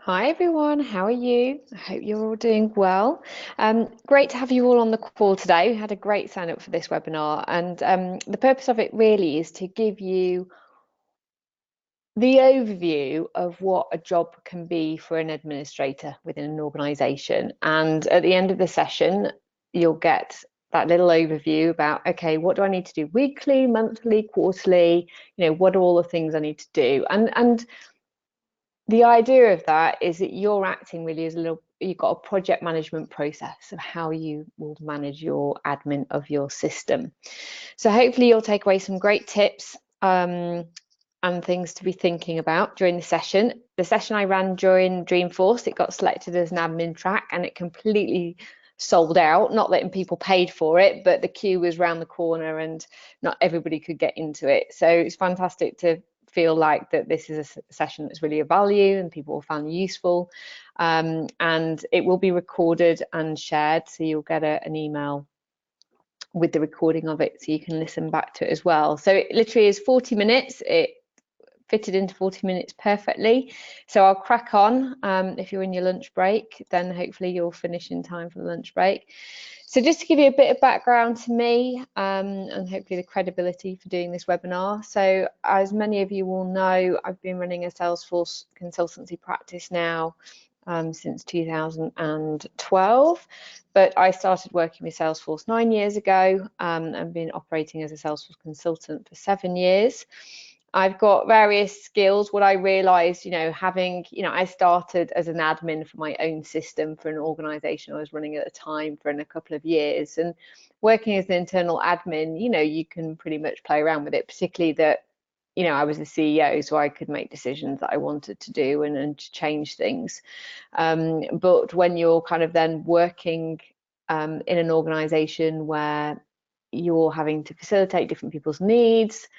Hi everyone, how are you? I hope you're all doing well. Great to have you all on the call today. We had a great sign up for this webinar, and the purpose of it really is to give you the overview of what a job can be for an administrator within an organization. And at the end of the session, you'll get that little overview about, okay, what do I need to do weekly, monthly, quarterly? What are all the things I need to do? And the idea of that is that you're acting really as you've got a project management process of how you will manage your admin of your system. So hopefully you'll take away some great tips and things to be thinking about during the session. The session I ran during Dreamforce, it got selected as an admin track and it completely sold out. Not that people paid for it, but the queue was round the corner and not everybody could get into it. So it's fantastic to feel like that this is a session that's really of value and people will find useful, and it will be recorded and shared, so you'll get an email with the recording of it so you can listen back to it as well. So it literally is 40 minutes. It fitted into 40 minutes perfectly, so I'll crack on. If you're in your lunch break, then hopefully you'll finish in time for the lunch break. So just to give you a bit of background to me, and hopefully the credibility for doing this webinar. So as many of you will know, I've been running a Salesforce consultancy practice now since 2012, but I started working with Salesforce 9 years ago and been operating as a Salesforce consultant for 7 years. I've got various skills. What I realized, I started as an admin for my own system for an organization I was running at the time for a couple of years. And working as an internal admin, you can pretty much play around with it, particularly that, I was the CEO, so I could make decisions that I wanted to do and to change things. But when you're kind of then working in an organization where you're having to facilitate different people's needs,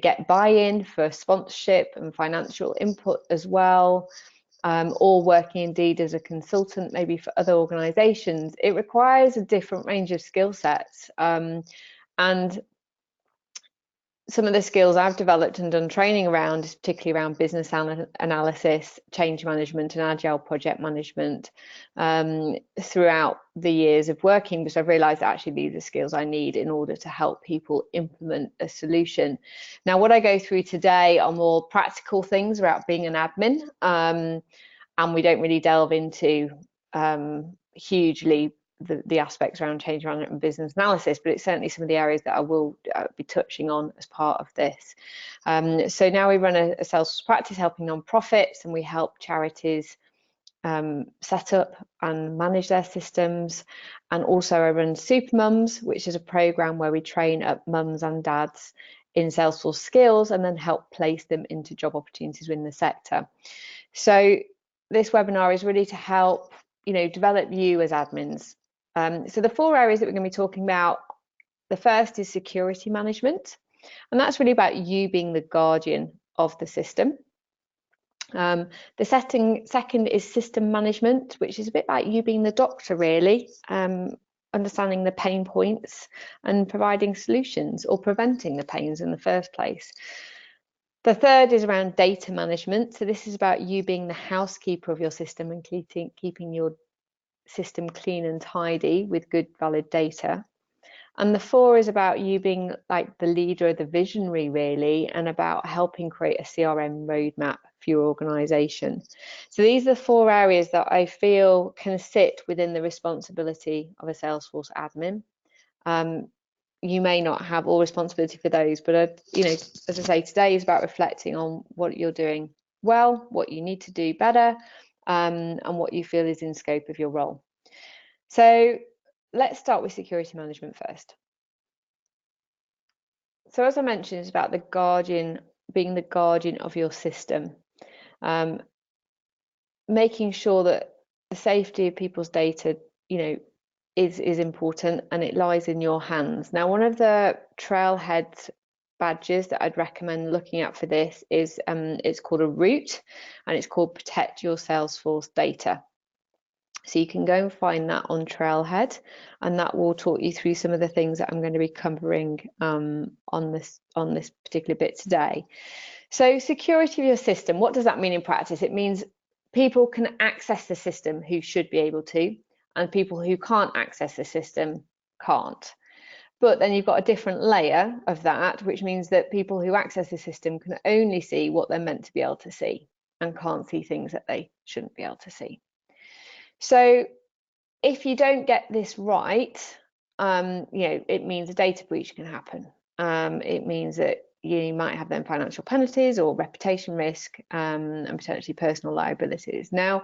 get buy-in for sponsorship and financial input as well, or working indeed as a consultant maybe for other organizations, it requires a different range of skill sets. And some of the skills I've developed and done training around is particularly around business analysis, change management and agile project management throughout the years of working, because I've realized that actually these are skills I need in order to help people implement a solution. Now, what I go through today are more practical things about being an admin, and we don't really delve into hugely the aspects around change management and business analysis, but it's certainly some of the areas that I will be touching on as part of this. So now we run a Salesforce practice helping non-profits, and we help charities set up and manage their systems. And also I run Super Mums, which is a program where we train up mums and dads in Salesforce skills and then help place them into job opportunities within the sector. So this webinar is really to help develop you as admins. So the 4 areas that we're going to be talking about, the first is security management, and that's really about you being the guardian of the system. The second is system management, which is a bit like you being the doctor really, understanding the pain points and providing solutions or preventing the pains in the first place. The third is around data management. So this is about you being the housekeeper of your system and keeping your system clean and tidy with good valid data. And the 4 is about you being like the leader, the visionary really, and about helping create a CRM roadmap for your organization. So these are the 4 areas that I feel can sit within the responsibility of a Salesforce admin. You may not have all responsibility for those, but as I say, today is about reflecting on what you're doing well, what you need to do better, and what you feel is in scope of your role. So let's start with security management first. So as I mentioned, it's about being the guardian of your system, making sure that the safety of people's data, is important, and it lies in your hands. Now, one of the trailhead badges that I'd recommend looking at for this is it's called a root, and it's called Protect Your Salesforce Data. So you can go and find that on Trailhead, and that will talk you through some of the things that I'm going to be covering on this particular bit today. So security of your system, what does that mean in practice? It means people can access the system who should be able to, and people who can't access the system can't. But then you've got a different layer of that, which means that people who access the system can only see what they're meant to be able to see and can't see things that they shouldn't be able to see. So if you don't get this right, it means a data breach can happen. It means that you might have then financial penalties or reputation risk, and potentially personal liabilities. Now,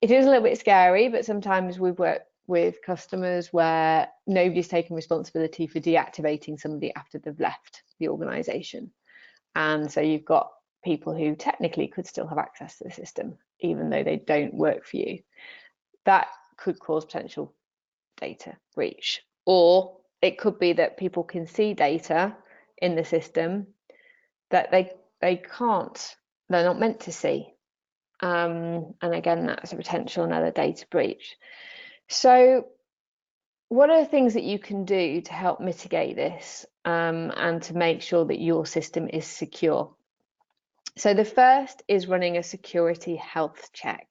it is a little bit scary, but sometimes we've worked with customers where nobody's taken responsibility for deactivating somebody after they've left the organization. And so you've got people who technically could still have access to the system, even though they don't work for you. That could cause potential data breach. Or it could be that people can see data in the system that they can't, they're not meant to see. And again, that's a potential another data breach. So what are the things that you can do to help mitigate this, and to make sure that your system is secure? So the first is running a security health check.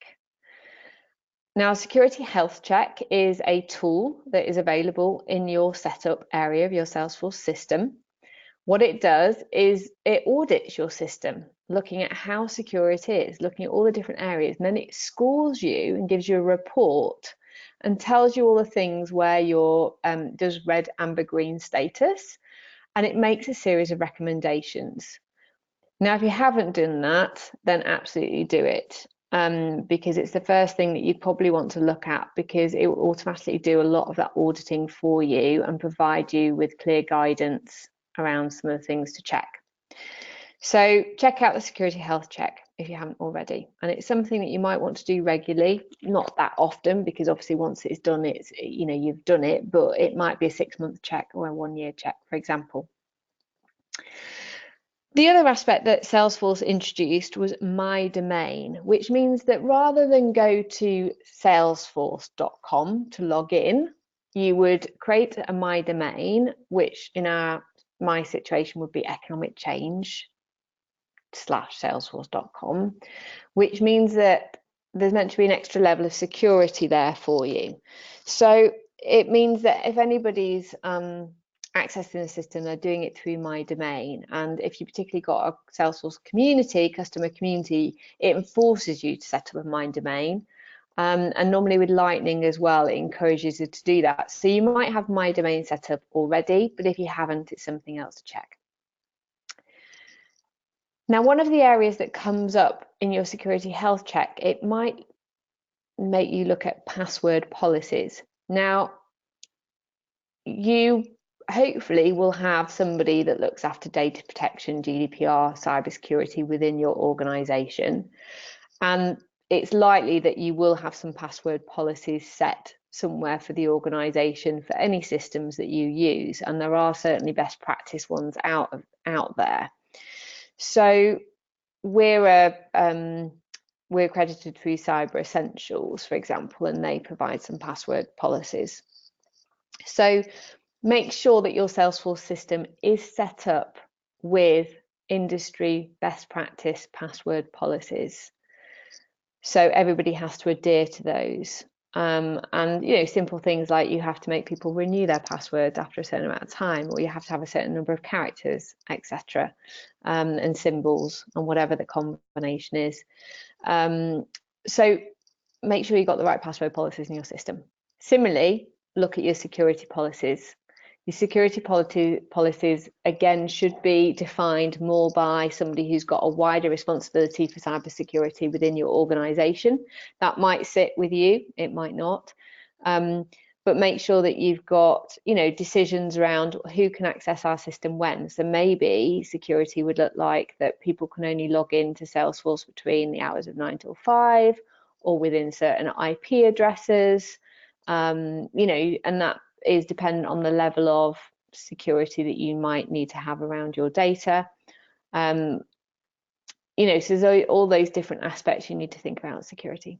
Now, a security health check is a tool that is available in your setup area of your Salesforce system. What it does is it audits your system, looking at how secure it is, looking at all the different areas, and then it scores you and gives you a report and tells you all the things where you're does red, amber, green status, and it makes a series of recommendations. Now, if you haven't done that, then absolutely do it, because it's the first thing that you probably want to look at, because it will automatically do a lot of that auditing for you and provide you with clear guidance around some of the things to check. So check out the security health check if you haven't already, and it's something that you might want to do regularly, not that often, because obviously once it's done, it's, you've done it, but it might be a 6-month check or a 1-year check, for example. The other aspect that Salesforce introduced was My Domain, which means that rather than go to salesforce.com to log in, you would create a My Domain, which in my situation would be economic change/salesforce.com, which means that there's meant to be an extra level of security there for you. So it means that if anybody's accessing the system, they're doing it through My Domain. And if you particularly got a Salesforce community, customer community, it enforces you to set up a My Domain. And normally with Lightning as well, it encourages you to do that. So you might have My Domain set up already, but if you haven't, it's something else to check. Now, one of the areas that comes up in your security health check, it might make you look at password policies. Now, you hopefully will have somebody that looks after data protection, GDPR, cybersecurity within your organization. And it's likely that you will have some password policies set somewhere for the organization for any systems that you use. And there are certainly best practice ones out there. So we're accredited through Cyber Essentials, for example, and they provide some password policies. So make sure that your Salesforce system is set up with industry best practice password policies. So everybody has to adhere to those. And simple things like you have to make people renew their passwords after a certain amount of time, or you have to have a certain number of characters, etc., and symbols, and whatever the combination is. So make sure you've got the right password policies in your system. Similarly, look at your security policies. Your security policies, again, should be defined more by somebody who's got a wider responsibility for cybersecurity within your organization. That might sit with you, it might not. But make sure that you've got, decisions around who can access our system when. So maybe security would look like that people can only log into Salesforce between the hours of 9 till 5, or within certain IP addresses, and that is dependent on the level of security that you might need to have around your data. So there's all those different aspects you need to think about security.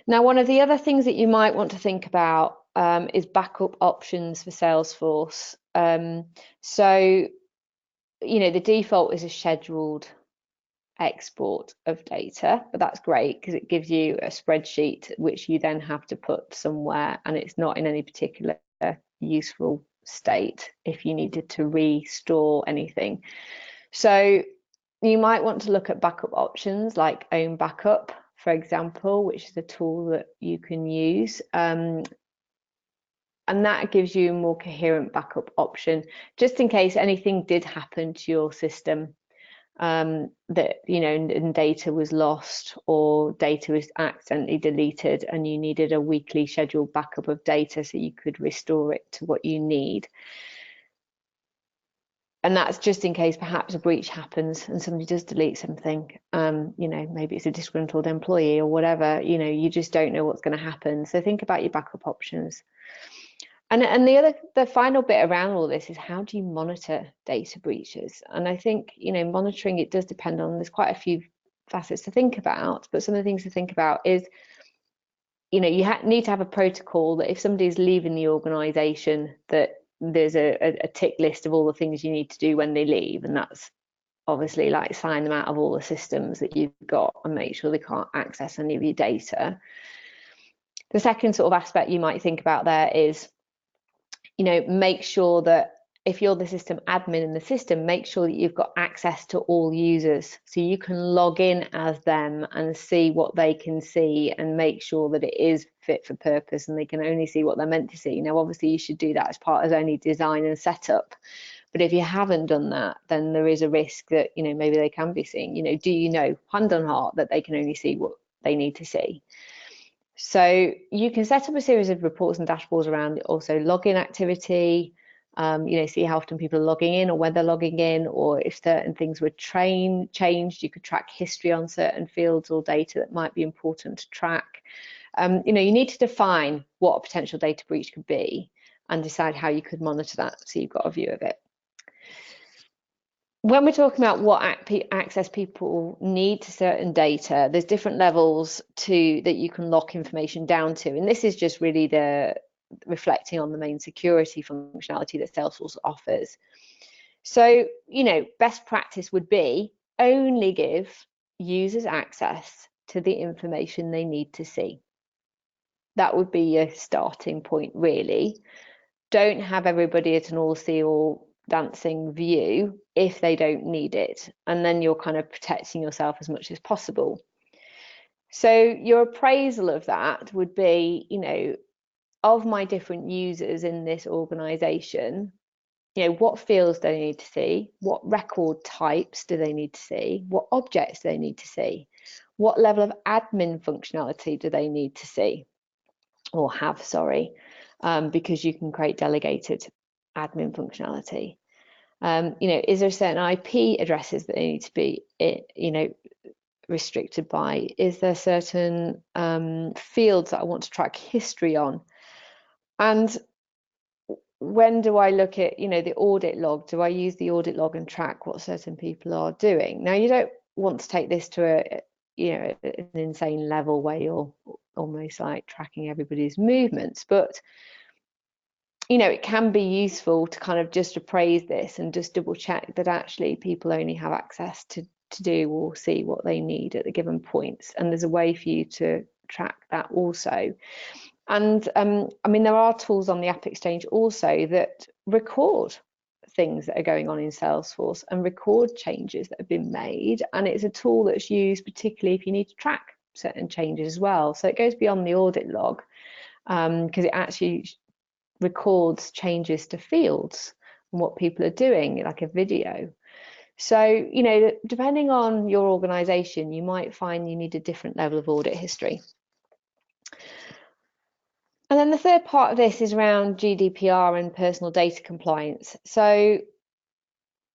Now, one of the other things that you might want to think about is backup options for Salesforce. So, the default is a scheduled export of data, but that's great because it gives you a spreadsheet which you then have to put somewhere, and it's not in any particular useful state if you needed to restore anything. So you might want to look at backup options like Own Backup, for example, which is a tool that you can use. And that gives you a more coherent backup option, just in case anything did happen to your system, that, you know, and data was lost or data was accidentally deleted and you needed a weekly scheduled backup of data so you could restore it to what you need. And that's just in case perhaps a breach happens and somebody does delete something. You know, maybe it's a disgruntled employee or whatever, you know, you just don't know what's going to happen. So think about your backup options. And the final bit around all this is, how do you monitor data breaches? And I think, you know, monitoring, it does depend on, there's quite a few facets to think about, but some of the things to think about is, you know, you need to have a protocol that if somebody's leaving the organization, that there's a tick list of all the things you need to do when they leave, and that's obviously like sign them out of all the systems that you've got and make sure they can't access any of your data. The second sort of aspect you might think about there is, you know, make sure that if you're the system admin in the system, make sure that you've got access to all users so you can log in as them and see what they can see and make sure that it is fit for purpose and they can only see what they're meant to see. Now, obviously, you should do that as part of only design and setup. But if you haven't done that, then there is a risk that, you know, maybe they can be seeing, you know, do you know, hand on heart, that they can only see what they need to see? So you can set up a series of reports and dashboards around also login activity, you know, see how often people are logging in or when they're logging in, or if certain things were changed, you could track history on certain fields or data that might be important to track. You know, you need to define what a potential data breach could be and decide how you could monitor that so you've got a view of it. When we're talking about what access people need to certain data, there's different levels that you can lock information down to. And this is just really reflecting on the main security functionality that Salesforce offers. So, you know, best practice would be only give users access to the information they need to see. That would be your starting point, really. Don't have everybody at an all-see, all-dancing view if they don't need it, and then you're kind of protecting yourself as much as possible. So your appraisal of that would be, you know, of my different users in this organization, you know, what fields do they need to see? What record types do they need to see? What objects do they need to see? What level of admin functionality do they need to see or have, sorry, because you can create delegated admin functionality. You know, is there certain IP addresses that they need to be, you know, restricted by? Is there certain fields that I want to track history on? And when do I look at, you know, the audit log? Do I use the audit log and track what certain people are doing? Now, you don't want to take this to an insane level where you're almost like tracking everybody's movements, but you know, it can be useful to kind of just appraise this and just double check that actually people only have access to do or see what they need at the given points. And there's a way for you to track that also. And I mean, there are tools on the App Exchange also that record things that are going on in Salesforce and record changes that have been made. And it's a tool that's used particularly if you need to track certain changes as well. So it goes beyond the audit log because it actually records changes to fields and what people are doing, like a video. So, you know, depending on your organization, you might find you need a different level of audit history. And then the third part of this is around GDPR and personal data compliance. So,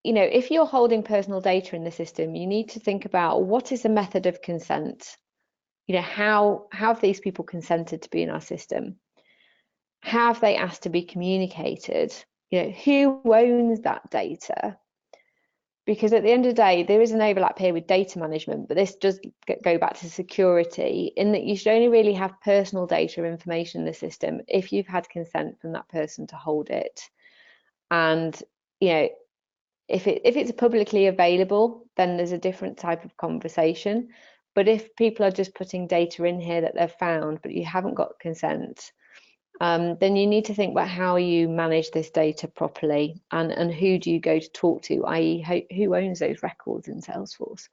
you know, if you're holding personal data in the system, you need to think about what is the method of consent? You know, how have these people consented to be in our system? Have they asked to be communicated? You know, who owns that data? Because at the end of the day, there is an overlap here with data management, but this does go back to security in that you should only really have personal data information in the system if you've had consent from that person to hold it. And, you know, If it's publicly available, then there's a different type of conversation. But if people are just putting data in here that they've found, but you haven't got consent, then you need to think about how you manage this data properly, and who do you go to talk to, i.e. who owns those records in Salesforce.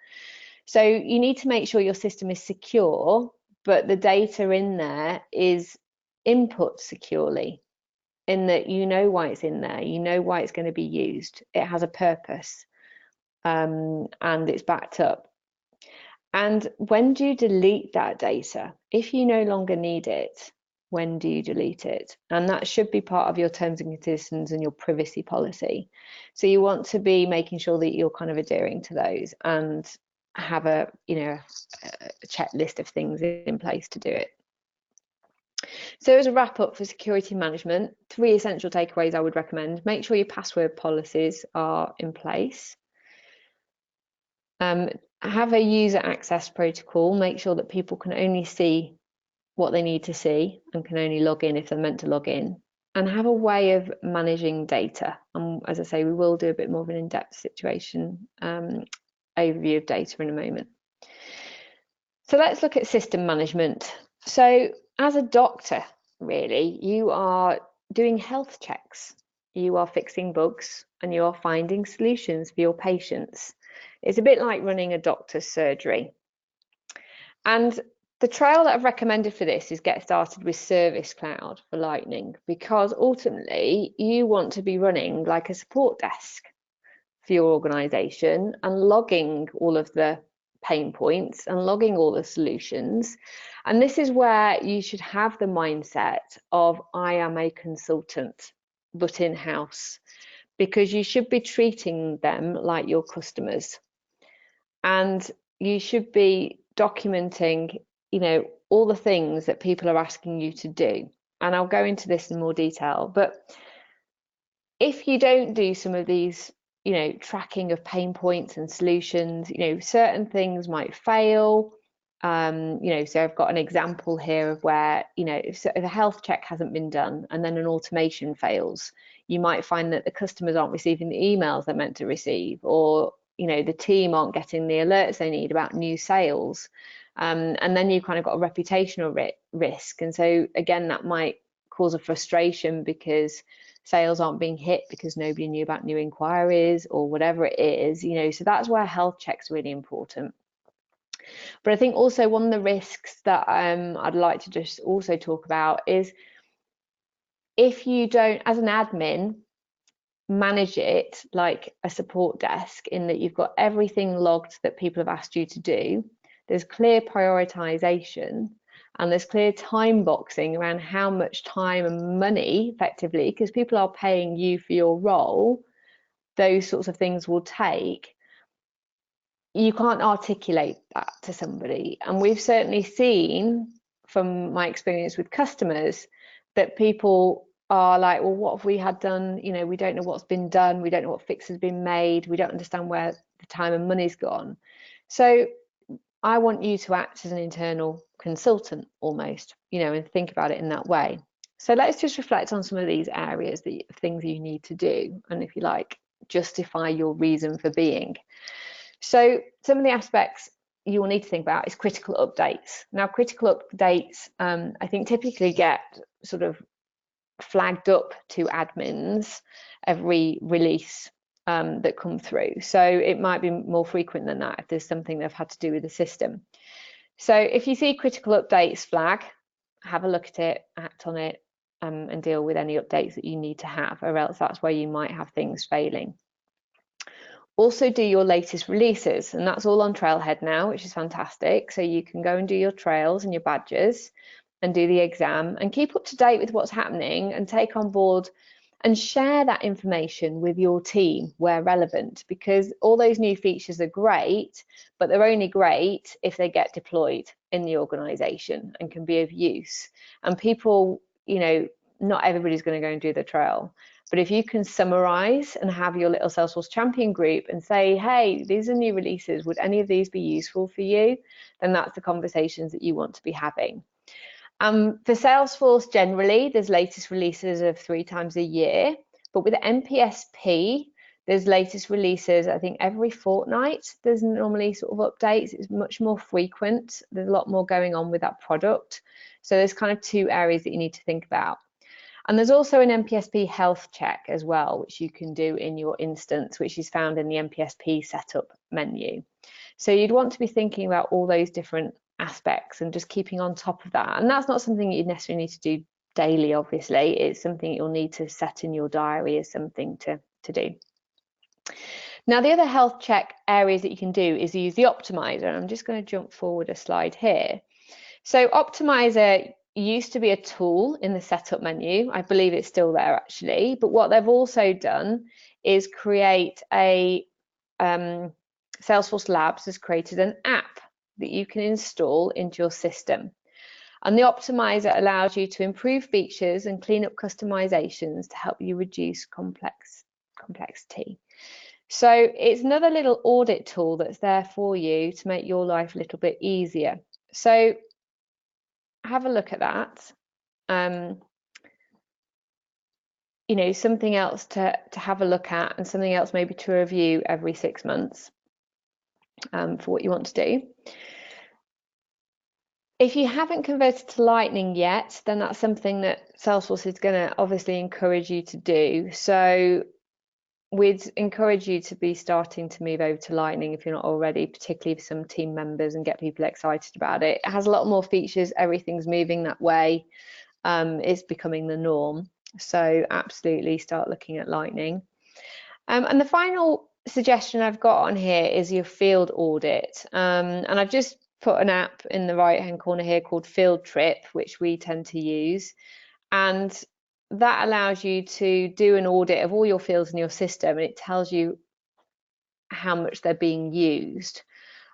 So you need to make sure your system is secure, but the data in there is input securely, in that you know why it's in there, you know why it's going to be used, it has a purpose, and it's backed up. And when do you delete that data? If you no longer need it, when do you delete it? And that should be part of your terms and conditions and your privacy policy. So you want to be making sure that you're kind of adhering to those and have a checklist of things in place to do it. So as a wrap up for security management, 3 essential takeaways I would recommend. Make sure your password policies are in place. Have a user access protocol. Make sure that people can only see what they need to see and can only log in if they're meant to log in. And have a way of managing data. And as I say, we will do a bit more of an in-depth situation overview of data in a moment. So let's look at system management. So as a doctor, really, you are doing health checks, you are fixing bugs, and you are finding solutions for your patients. It's a bit like running a doctor's surgery. And the trail that I've recommended for this is get started with Service Cloud for Lightning, because ultimately you want to be running like a support desk for your organization and logging all of the pain points and logging all the solutions. And this is where you should have the mindset of I am a consultant, but in-house, because you should be treating them like your customers. And you should be documenting, all the things that people are asking you to do. And I'll go into this in more detail. But if you don't do some of these, tracking of pain points and solutions, certain things might fail. So I've got an example here of where, if a health check hasn't been done and then an automation fails, you might find that the customers aren't receiving the emails they're meant to receive, or the team aren't getting the alerts they need about new sales, and then you've kind of got a reputational risk. And so again, that might cause a frustration because sales aren't being hit because nobody knew about new inquiries or whatever it is, so that's where health checks are really important. But I think also one of the risks that I'd like to just also talk about is if you don't, as an admin, manage it like a support desk, in that you've got everything logged that people have asked you to do, there's clear prioritization, and there's clear time boxing around how much time and money, effectively, because people are paying you for your role, those sorts of things will take. You can't articulate that to somebody. And we've certainly seen from my experience with customers that people are like, well, what have we had done? We don't know what's been done. We don't know what fix has been made. We don't understand where the time and money's gone. So I want you to act as an internal consultant almost, and think about it in that way. So let's just reflect on some of these areas, the things you need to do, and if you like, justify your reason for being. So some of the aspects you will need to think about is critical updates. Now, critical updates, I think, typically get sort of flagged up to admins every release that come through. So it might be more frequent than that if there's something they've had to do with the system. So if you see critical updates flag, have a look at it, act on it, and deal with any updates that you need to have, or else that's where you might have things failing. Also do your latest releases, and that's all on Trailhead now, which is fantastic. So you can go and do your trails and your badges and do the exam and keep up to date with what's happening, and take on board and share that information with your team where relevant, because all those new features are great, but they're only great if they get deployed in the organization and can be of use. And people, not everybody's going to go and do the trail. But if you can summarize and have your little Salesforce champion group and say, hey, these are new releases, would any of these be useful for you? Then that's the conversations that you want to be having. For Salesforce generally, there's latest releases of 3 times a year, but with NPSP, There's latest releases, I think every fortnight there's normally sort of updates. It's much more frequent. There's a lot more going on with that product. So there's kind of two areas that you need to think about. And there's also an MPSP health check as well, which you can do in your instance, which is found in the MPSP setup menu. So you'd want to be thinking about all those different aspects and just keeping on top of that. And that's not something you necessarily need to do daily, obviously. It's something you'll need to set in your diary as something to do. Now, the other health check areas that you can do is use the optimizer. And I'm just going to jump forward a slide here. So optimizer used to be a tool in the setup menu. I believe it's still there actually, but what they've also done is create a Salesforce Labs has created an app that you can install into your system. And the optimizer allows you to improve features and clean up customizations to help you reduce complexity. So it's another little audit tool that's there for you to make your life a little bit easier. So have a look at that. You know, something else to have a look at, and something else maybe to review every 6 months for what you want to do. If you haven't converted to Lightning yet, then that's something that Salesforce is going to obviously encourage you to do. So we'd encourage you to be starting to move over to Lightning if you're not already, particularly for some team members, and get people excited about it. It has a lot more features. Everything's moving that way. It's becoming the norm. So absolutely start looking at Lightning. And the final suggestion I've got on here is your field audit. And I've just put an app in the right-hand corner here called Field Trip, which we tend to use. And that allows you to do an audit of all your fields in your system, and it tells you how much they're being used.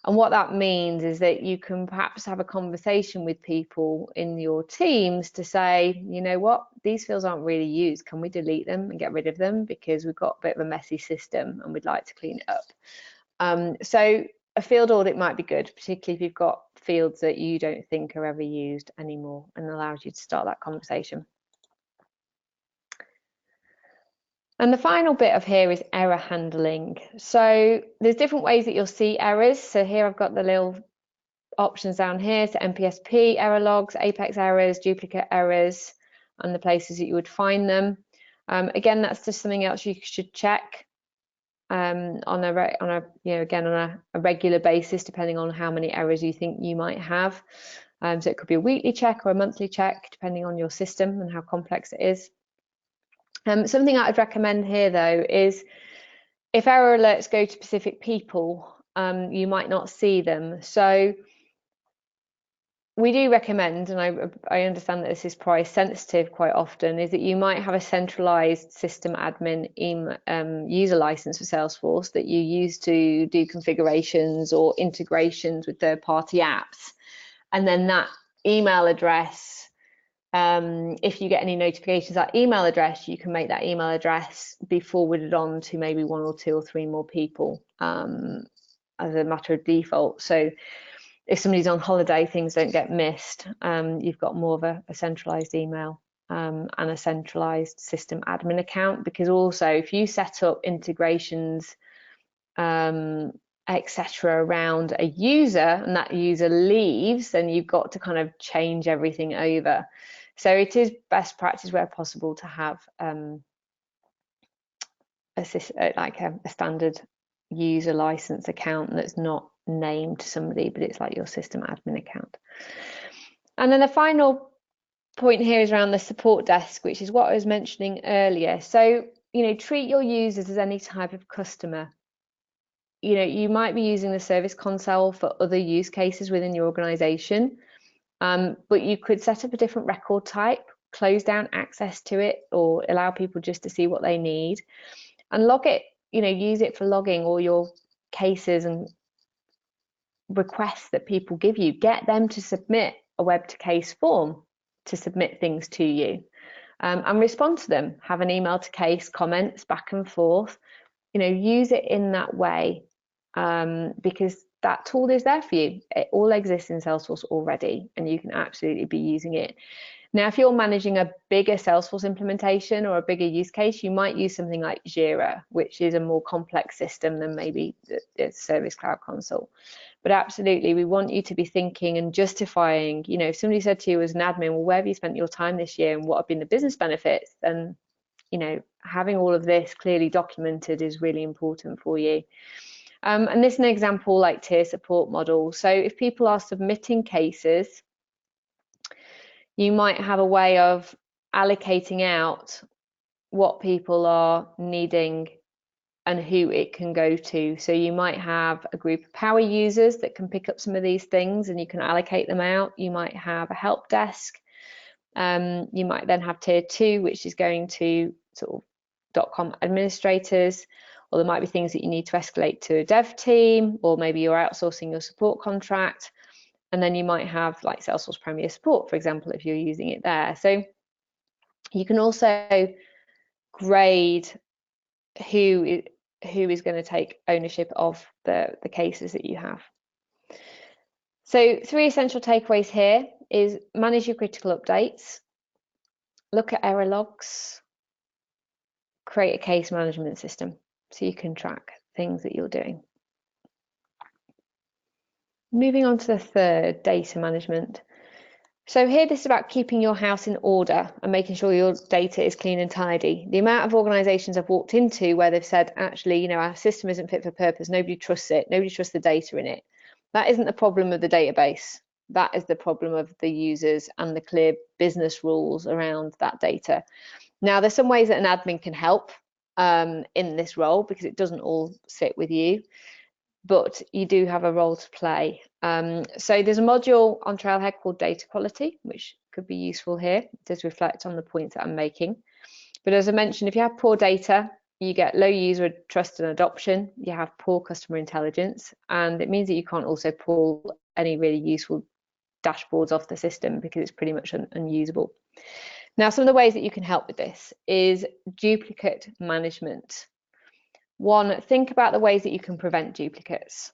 And what that means is that you can perhaps have a conversation with people in your teams to say, you know what, these fields aren't really used. Can we delete them and get rid of them? Because we've got a bit of a messy system and we'd like to clean it up. So a field audit might be good, particularly if you've got fields that you don't think are ever used anymore, and allows you to start that conversation. And the final bit of here is error handling. So there's different ways that you'll see errors. So here I've got the little options down here. So MPSP error logs, Apex errors, duplicate errors, and the places that you would find them. Again, that's just something else you should check on a regular basis, depending on how many errors you think you might have. So it could be a weekly check or a monthly check, depending on your system and how complex it is. Something I'd recommend here, though, is if error alerts go to specific people, you might not see them. So we do recommend, and I understand that this is price sensitive quite often, is that you might have a centralized system admin user license for Salesforce that you use to do configurations or integrations with third-party apps. And then that email address, if you get any notifications, that email address, you can make that email address be forwarded on to maybe 1 or 2 or 3 more people as a matter of default. So if somebody's on holiday, things don't get missed. You've got more of a centralized email and a centralized system admin account, because also if you set up integrations, etc. around a user and that user leaves, then you've got to kind of change everything over. So it is best practice where possible to have a standard user license account that's not named to somebody, but it's like your system admin account. And then the final point here is around the support desk, which is what I was mentioning earlier. So, you know, treat your users as any type of customer. You know, you might be using the Service Console for other use cases within your organization. But you could set up a different record type, close down access to it, or allow people just to see what they need, and log it, you know, use it for logging all your cases and requests that people give you. Get them to submit a web to case form to submit things to you, and respond to them. Have an email to case, comments back and forth. You know, use it in that way, because that tool is there for you. It all exists in Salesforce already, and you can absolutely be using it. Now, if you're managing a bigger Salesforce implementation or a bigger use case, you might use something like Jira, which is a more complex system than maybe the Service Cloud Console. But absolutely, we want you to be thinking and justifying, you know, if somebody said to you as an admin, well, where have you spent your time this year and what have been the business benefits? Then, you know, having all of this clearly documented is really important for you. And this is an example like tier support model. So if people are submitting cases, you might have a way of allocating out what people are needing and who it can go to. So you might have a group of power users that can pick up some of these things and you can allocate them out. You might have a help desk. You might then have tier 2, which is going to sort of .com administrators, or there might be things that you need to escalate to a dev team, or maybe you're outsourcing your support contract. And then you might have like Salesforce Premier Support, for example, if you're using it there. So you can also grade who is going to take ownership of the cases that you have. So 3 essential takeaways here is manage your critical updates, look at error logs, create a case management system so you can track things that you're doing. Moving on to the third, data management. So here, this is about keeping your house in order and making sure your data is clean and tidy. The amount of organizations I've walked into where they've said, actually, you know, our system isn't fit for purpose, nobody trusts it, nobody trusts the data in it. That isn't the problem of the database. That is the problem of the users and the clear business rules around that data. Now, there's some ways that an admin can help in this role because it doesn't all sit with you, but you do have a role to play. So there's a module on Trailhead called Data Quality, which could be useful here. It does reflect on the points that I'm making. But as I mentioned, if you have poor data, you get low user trust and adoption, you have poor customer intelligence, and it means that you can't also pull any really useful dashboards off the system because it's pretty much unusable. Now, some of the ways that you can help with this is duplicate management. One, think about the ways that you can prevent duplicates.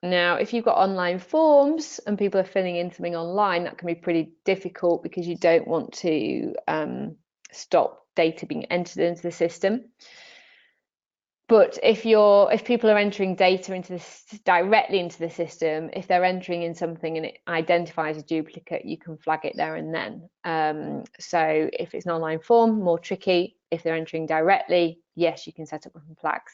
Now, if you've got online forms and people are filling in something online, that can be pretty difficult because you don't want to stop data being entered into the system. But if people are entering data directly into the system, if they're entering in something and it identifies a duplicate, you can flag it there and then. So if it's an online form, more tricky. If they're entering directly, yes, you can set up some flags.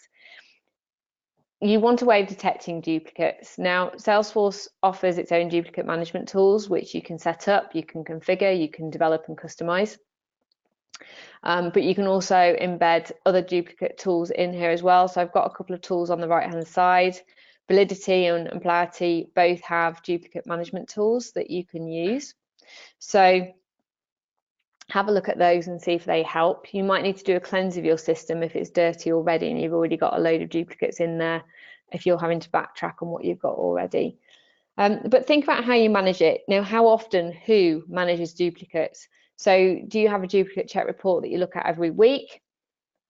You want a way of detecting duplicates. Now, Salesforce offers its own duplicate management tools, which you can set up, you can configure, you can develop and customize. But you can also embed other duplicate tools in here as well. So I've got a couple of tools on the right hand side. Validity and Polarity both have duplicate management tools that you can use. So have a look at those and see if they help. You might need to do a cleanse of your system if it's dirty already and you've already got a load of duplicates in there, if you're having to backtrack on what you've got already. But think about how you manage it. Now, how often, who manages duplicates? So do you have a duplicate check report that you look at every week?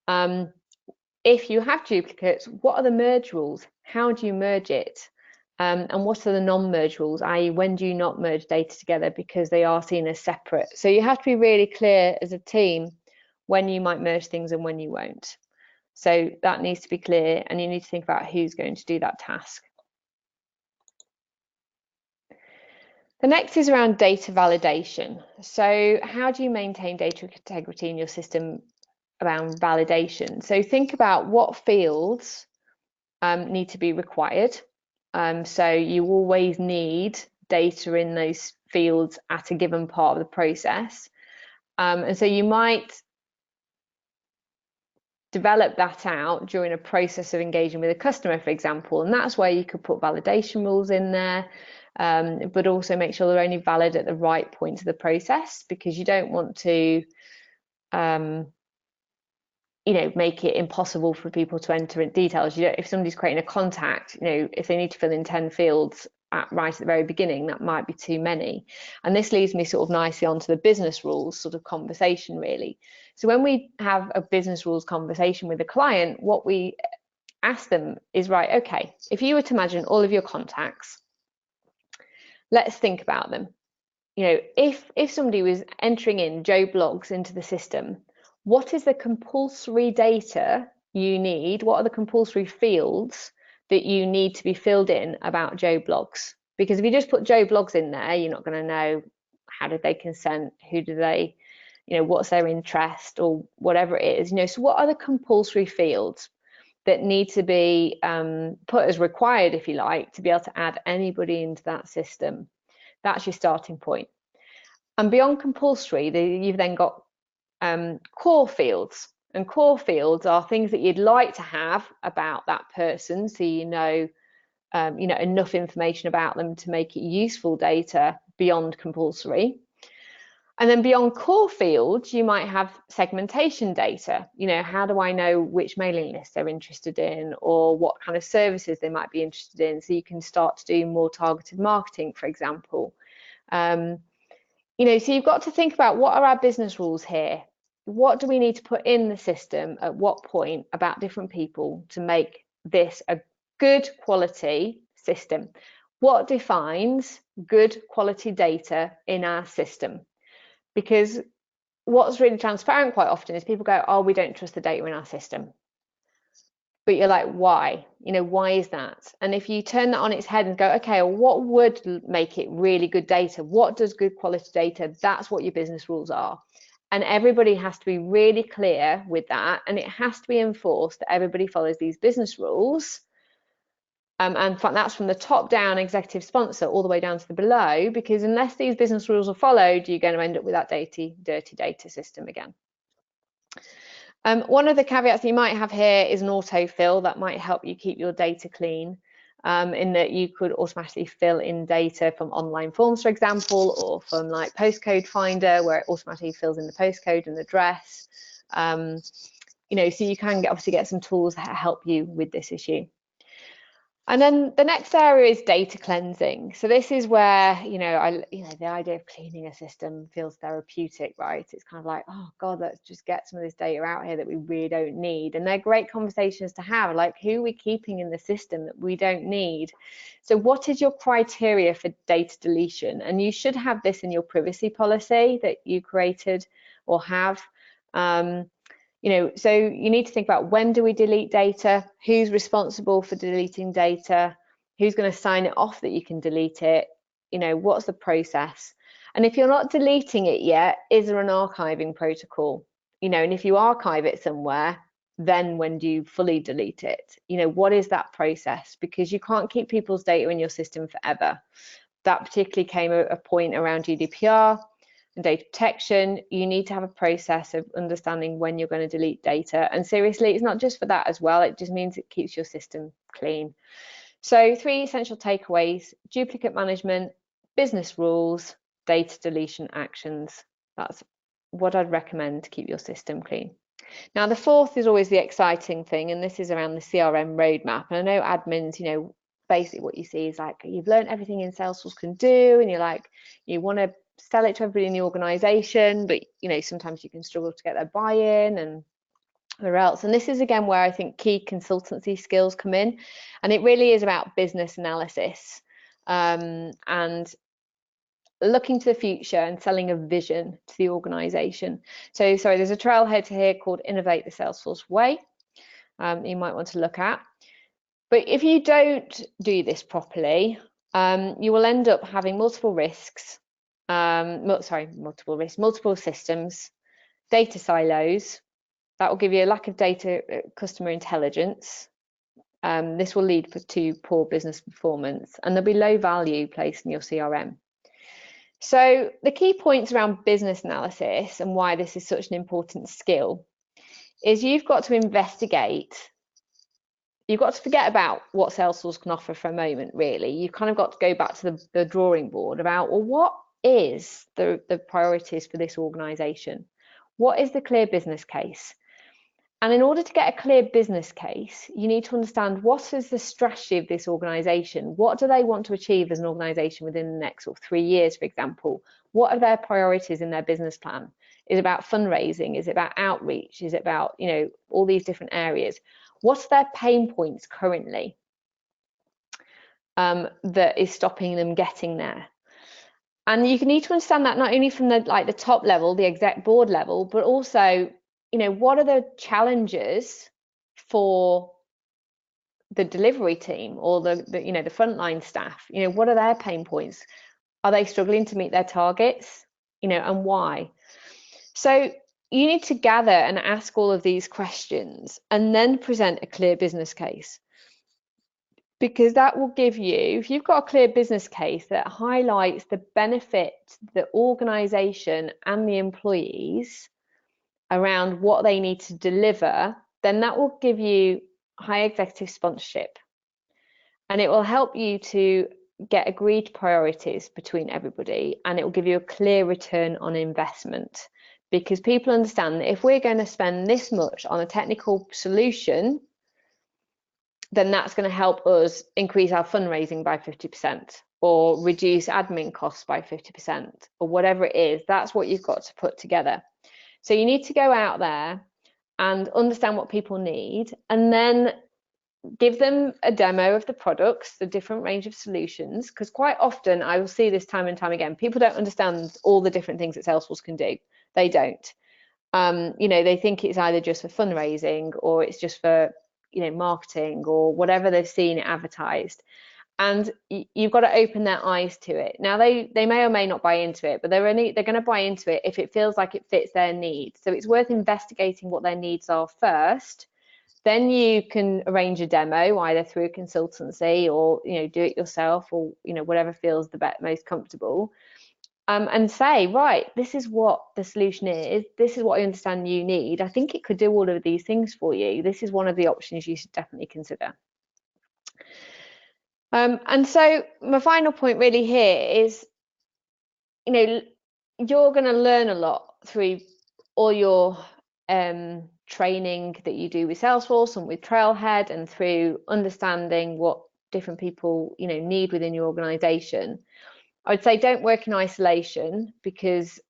If you have duplicates, what are the merge rules? How do you merge it? And what are the non-merge rules, i.e. when do you not merge data together because they are seen as separate? So you have to be really clear as a team when you might merge things and when you won't. So that needs to be clear and you need to think about who's going to do that task. The next is around data validation. So how do you maintain data integrity in your system around validation? So think about what fields need to be required. So you always need data in those fields at a given part of the process. And so you might develop that out during a process of engaging with a customer, for example, and that's where you could put validation rules in there. But also make sure they're only valid at the right points of the process, because you don't want to, make it impossible for people to enter in details. If somebody's creating a contact, if they need to fill in 10 fields right at the very beginning, that might be too many. And this leads me sort of nicely onto the business rules sort of conversation, really. So when we have a business rules conversation with a client, what we ask them is, right, okay, if you were to imagine all of your contacts, let's think about them. if somebody was entering in Joe Blogs into the system, what is the compulsory data you need? What are the compulsory fields that you need to be filled in about Joe Blogs? Because if you just put Joe Blogs in there, you're not going to know how did they consent, who do they, what's their interest or whatever it is. So what are the compulsory fields that need to be put as required, if you like, to be able to add anybody into that system? That's your starting point. And beyond compulsory, you've then got core fields. And core fields are things that you'd like to have about that person, so enough information about them to make it useful data beyond compulsory. And then beyond core fields, you might have segmentation data. How do I know which mailing list they're interested in, or what kind of services they might be interested in, so you can start to do more targeted marketing, for example. So you've got to think about, what are our business rules here? What do we need to put in the system at what point about different people to make this a good quality system? What defines good quality data in our system? Because what's really transparent quite often is people go, oh, we don't trust the data in our system. But you're like, why? Why is that? And if you turn that on its head and go, okay, well, what would make it really good data? What does good quality data? That's what your business rules are. And everybody has to be really clear with that. And it has to be enforced that everybody follows these business rules. And that's from the top down executive sponsor all the way down to the below, because unless these business rules are followed, you're going to end up with that dirty data system again. One of the caveats you might have here is an autofill that might help you keep your data clean, in that you could automatically fill in data from online forms, for example, or from like postcode finder, where it automatically fills in the postcode and address. So you can obviously get some tools that help you with this issue. And then the next area is data cleansing. So this is where, the idea of cleaning a system feels therapeutic, right? It's kind of like, oh God, let's just get some of this data out here that we really don't need. And they're great conversations to have, like, who are we keeping in the system that we don't need? So what is your criteria for data deletion? And you should have this in your privacy policy that you created or have. So you need to think about, when do we delete data? Who's responsible for deleting data? Who's going to sign it off that you can delete it? What's the process? And if you're not deleting it yet, is there an archiving protocol? And if you archive it somewhere, then when do you fully delete it? What is that process? Because you can't keep people's data in your system forever. That particularly came at a point around GDPR. And data protection. You need to have a process of understanding when you're going to delete data. And seriously, it's not just for that as well, it just means it keeps your system clean. So 3 essential takeaways: duplicate management, business rules, data deletion actions. That's what I'd recommend to keep your system clean. Now, the 4th is always the exciting thing, and this is around the CRM roadmap. And I know admins, basically what you see is like, you've learned everything in Salesforce can do, and you're like, you want to sell it to everybody in the organization, but sometimes you can struggle to get their buy-in and whatever else. And this is again where I think key consultancy skills come in, and it really is about business analysis and looking to the future and selling a vision to the organization. So there's a trailhead here called Innovate the Salesforce Way, you might want to look at. But if you don't do this properly, you will end up having multiple risks. Multiple systems, data silos. That will give you a lack of data customer intelligence. This will lead to poor business performance, and there'll be low value placed in your CRM. So the key points around business analysis and why this is such an important skill is you've got to investigate. You've got to forget about what Salesforce can offer for a moment, really. You've kind of got to go back to the drawing board about, well, what is the priorities for this organization? What is the clear business case? And in order to get a clear business case, you need to understand, what is the strategy of this organization? What do they want to achieve as an organization within the next 3 years, for example? What are their priorities in their business plan? Is it about fundraising? Is it about outreach? Is it about, all these different areas? What's their pain points currently that is stopping them getting there? And you need to understand that not only from the top level, the exec board level, but also, what are the challenges for the delivery team or the frontline staff? What are their pain points? Are they struggling to meet their targets? And why? So you need to gather and ask all of these questions and then present a clear business case. Because that will give you, if you've got a clear business case that highlights the benefit the organization and the employees around what they need to deliver, then that will give you high executive sponsorship. And it will help you to get agreed priorities between everybody, and it will give you a clear return on investment, because people understand that if we're going to spend this much on a technical solution, then that's going to help us increase our fundraising by 50% or reduce admin costs by 50% or whatever it is. That's what you've got to put together. So you need to go out there and understand what people need, and then give them a demo of the products, the different range of solutions, because quite often I will see this time and time again, people don't understand all the different things that Salesforce can do. They don't. They think it's either just for fundraising or it's just for marketing or whatever they've seen advertised, and you've got to open their eyes to it. Now they may or may not buy into it, but they're going to buy into it if it feels like it fits their needs. So it's worth investigating what their needs are first. Then you can arrange a demo either through a consultancy or do it yourself, or whatever feels the most comfortable, and say, right, this is what the solution is, this is what I understand you need, I think it could do all of these things for you, this is one of the options you should definitely consider. And so my final point really here is, you're going to learn a lot through all your training that you do with Salesforce and with Trailhead, and through understanding what different people need within your organization. I would say don't work in isolation, because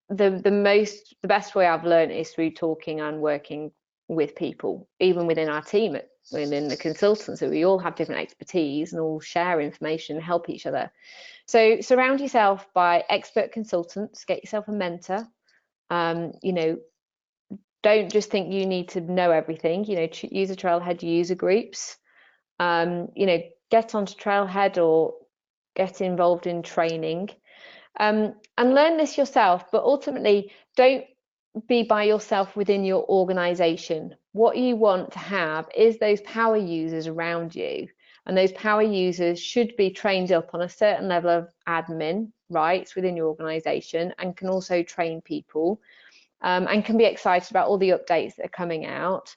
the best way I've learned is through talking and working with people, even within our team, within the consultants. We all have different expertise and all share information, help each other. So surround yourself by expert consultants, get yourself a mentor. Don't just think you need to know everything. Use a Trailhead user groups. Get onto Trailhead or get involved in training, and learn this yourself. But ultimately, don't be by yourself within your organization. What you want to have is those power users around you, and those power users should be trained up on a certain level of admin rights within your organization, and can also train people, and can be excited about all the updates that are coming out,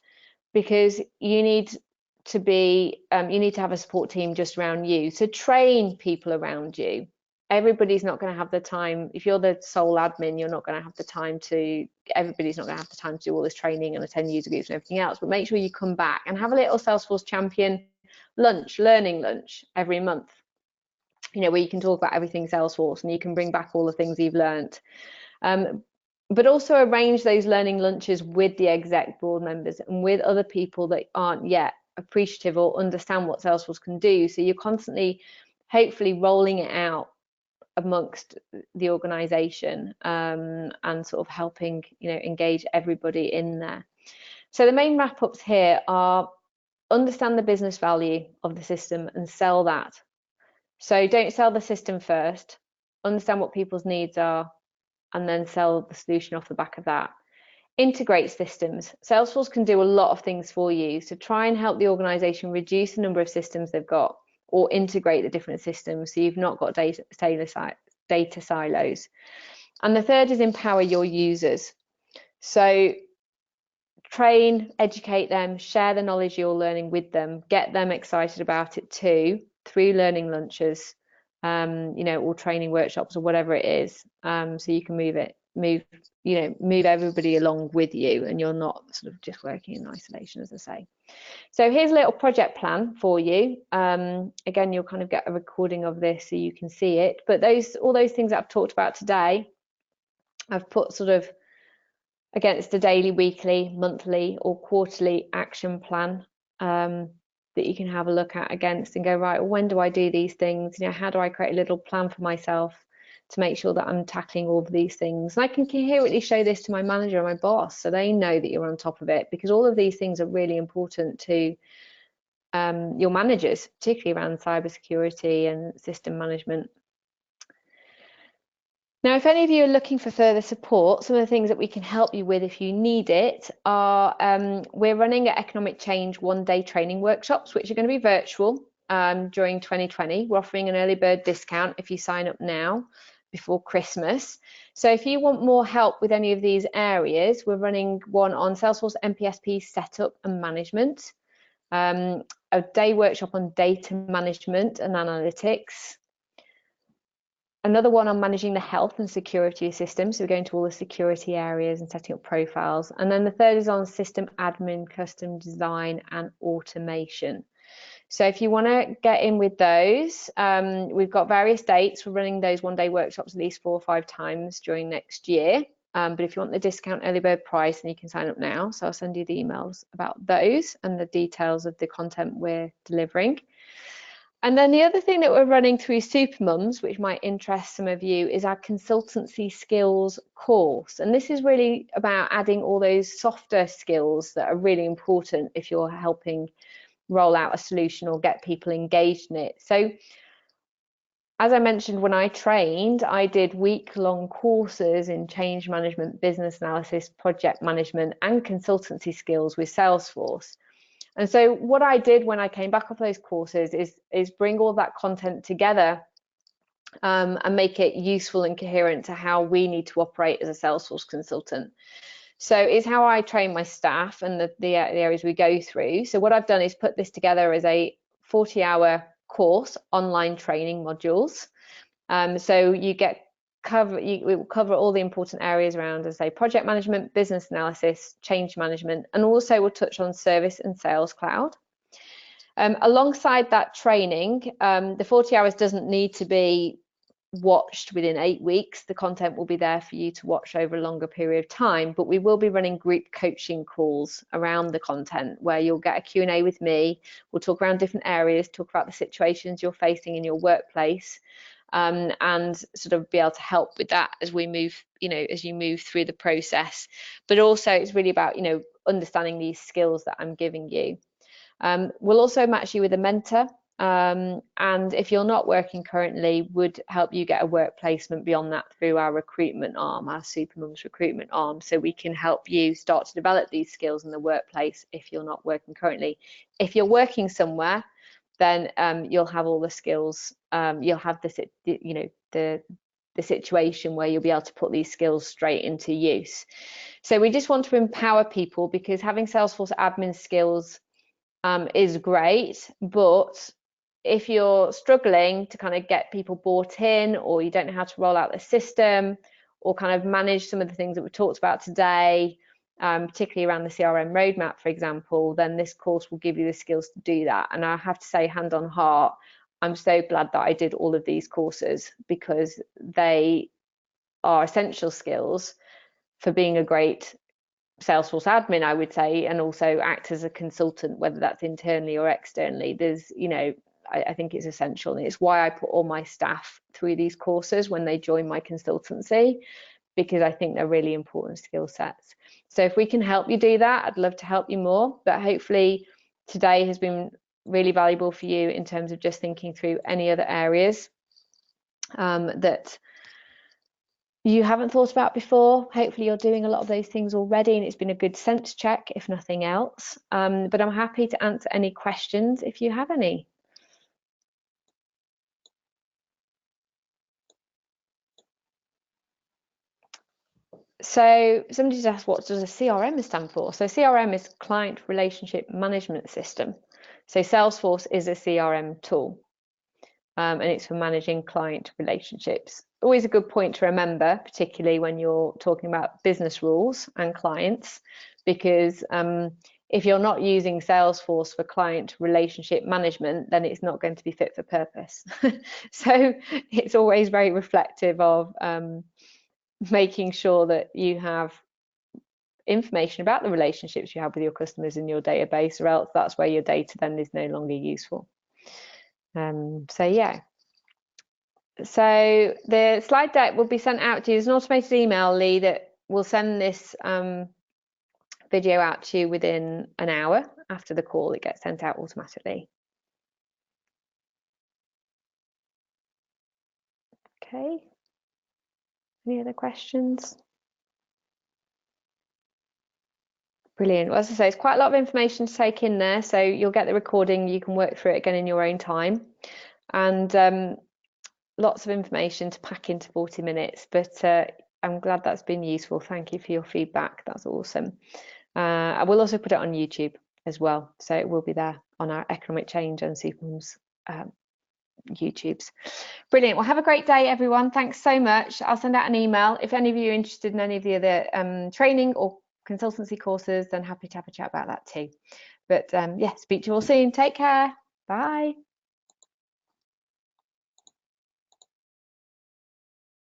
because you need to have a support team just around you. So train people around you. Everybody's not going to have the time. If you're the sole admin, you're not going to have the time to, everybody's not going to have the time to do all this training and attend user groups and everything else. But make sure you come back and have a little Salesforce champion lunch, learning lunch every month, where you can talk about everything Salesforce and you can bring back all the things you've learned. But also arrange those learning lunches with the exec board members and with other people that aren't yet appreciative or understand what Salesforce can do. So you're constantly, hopefully, rolling it out amongst the organization, and sort of helping engage everybody in there. So the main wrap-ups here are: understand the business value of the system and sell that. So don't sell the system first, understand what people's needs are, and then sell the solution off the back of that. Integrate systems. Salesforce can do a lot of things for you, so try and help the organization reduce the number of systems they've got, or integrate the different systems so you've not got data silos. And the third is empower your users. So train, educate them, share the knowledge you're learning with them, get them excited about it too, through learning lunches, or training workshops or whatever it is, so you can move everybody along with you, and you're not sort of just working in isolation, as I say. So here's a little project plan for you. Again, you'll kind of get a recording of this so you can see it, but all those things that I've talked about today, I've put sort of against a daily, weekly, monthly or quarterly action plan, that you can have a look at against and go, right, well, when do I do these things? How do I create a little plan for myself to make sure that I'm tackling all of these things. And I can coherently show this to my manager and my boss so they know that you're on top of it, because all of these things are really important to your managers, particularly around cybersecurity and system management. Now, if any of you are looking for further support, some of the things that we can help you with if you need it are, we're running economic change one-day training workshops, which are going to be virtual during 2020. We're offering an early bird discount if you sign up now before Christmas. So if you want more help with any of these areas, we're running one on Salesforce MPSP setup and management, a day workshop on data management and analytics, another one on managing the health and security systems, so we're going to all the security areas and setting up profiles. And then the third is on system admin, custom design and automation. So if you want to get in with those, we've got various dates. We're running those one-day workshops at least 4 or 5 times during next year. But if you want the discount early bird price, then you can sign up now. So I'll send you the emails about those and the details of the content we're delivering. And then the other thing that we're running through Supermums, which might interest some of you, is our Consultancy Skills Course. And this is really about adding all those softer skills that are really important if you're helping roll out a solution or get people engaged in it. So as I mentioned, when I trained, I did week-long courses in change management, business analysis, project management, and consultancy skills with Salesforce. And so what I did when I came back off those courses is bring all that content together and make it useful and coherent to how we need to operate as a Salesforce consultant. So it's how I train my staff and the areas we go through. So what I've done is put this together as a 40-hour course, online training modules. So you get we will cover all the important areas around, as I say, project management, business analysis, change management, and also we'll touch on service and sales cloud. Alongside that training, the 40 hours doesn't need to be watched within 8 weeks. The content will be there for you to watch over a longer period of time, but we will be running group coaching calls around the content where you'll get a Q&A with me. We'll talk around different areas, talk about the situations you're facing in your workplace, and sort of be able to help with that as we move, as you move through the process. But also it's really about, understanding these skills that I'm giving you. We'll also match you with a mentor. And if you're not working currently, would help you get a work placement beyond that through our recruitment arm, our Supermums recruitment arm, so we can help you start to develop these skills in the workplace if you're not working currently. If you're working somewhere, then you'll have all the skills. You'll have the situation where you'll be able to put these skills straight into use. So we just want to empower people, because having Salesforce admin skills is great, but if you're struggling to kind of get people bought in, or you don't know how to roll out the system, or kind of manage some of the things that we talked about today, particularly around the CRM roadmap, for example, then this course will give you the skills to do that. And I have to say, hand on heart, I'm so glad that I did all of these courses, because they are essential skills for being a great Salesforce admin, I would say, and also act as a consultant, whether that's internally or externally. There's, I think it's essential, and it's why I put all my staff through these courses when they join my consultancy, because I think they're really important skill sets. So if we can help you do that, I'd love to help you more. But hopefully today has been really valuable for you in terms of just thinking through any other areas that you haven't thought about before. Hopefully you're doing a lot of those things already, and it's been a good sense check, if nothing else. But I'm happy to answer any questions if you have any. So somebody just asked, what does a CRM stand for? So CRM is Client Relationship Management System. So Salesforce is a CRM tool, and it's for managing client relationships. Always a good point to remember, particularly when you're talking about business rules and clients, because if you're not using Salesforce for client relationship management, then it's not going to be fit for purpose. So it's always very reflective of making sure that you have information about the relationships you have with your customers in your database, or else that's where your data then is no longer useful. So yeah, So the slide deck will be sent out to you. There's an automated email, Lee, that will send this video out to you within an hour after the call. It gets sent out automatically. Okay. Any other questions? Brilliant. Well, as I say, it's quite a lot of information to take in there. So you'll get the recording. You can work through it again in your own time. And lots of information to pack into 40 minutes. But I'm glad that's been useful. Thank you for your feedback. That's awesome. I will also put it on YouTube as well. So it will be there on our Economic Change and Supermum's YouTubes. Brilliant. Well, have a great day, everyone. Thanks so much. I'll send out an email. If any of you are interested in any of the other training or consultancy courses, then happy to have a chat about that too. But yeah, speak to you all soon. Take care. Bye.